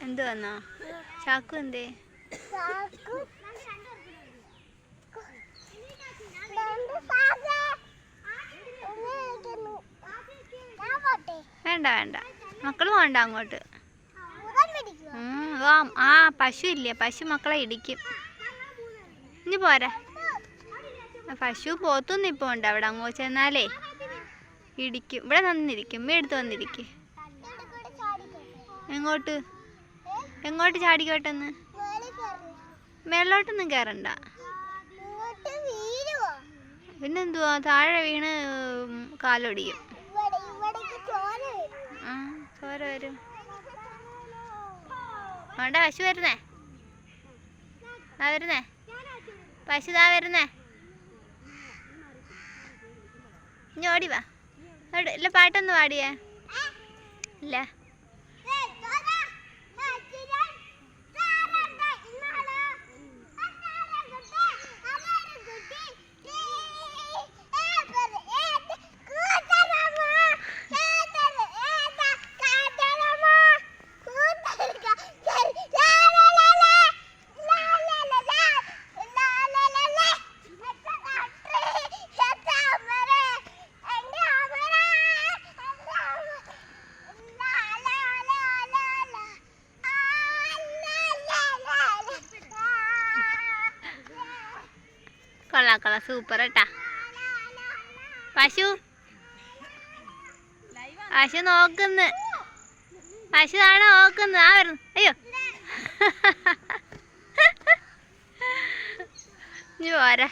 എന്ത് വന്നോ? ചാക്കു എന്തേ? വേണ്ട വേണ്ട, മക്കള് പോണ്ട അങ്ങോട്ട്. ആ പശു ഇല്ലേ, പശു മക്കളെ ഇടിക്കും. ഇനി പോരാ, പശു പോത്തൊന്നും ഇപ്പോൾ ഉണ്ട് അവിടെ. അങ്ങോട്ട് ചെന്നാലേ ഇടിക്കും. ഇവിടെ വന്നിരിക്കും, ഉമ്മ എടുത്ത് വന്നിരിക്കും. എങ്ങോട്ട് എങ്ങോട്ട് ചാടിക്കോട്ടെന്ന്? മേളിലോട്ടൊന്നും കയറണ്ട. പിന്നെന്തുവാ, താഴെ വീണ് കാലൊടിയും. ആ ചോര വരും. വേണ്ട, പശു വരുന്നേ, വരുന്നേ, പശു താ വരുന്നേ. ഇനി ഓടി വാ. ഇല്ല, പാട്ടൊന്ന് പാടിയേ? ഇല്ല. കൊള്ളാം കൊള്ളാം, സൂപ്പർ കേട്ടാ. പശു പശു നോക്കുന്നു, പശു ആണോ നോക്കുന്നു? ആ വരുന്നു. അയ്യോ ഇനി പോരാ.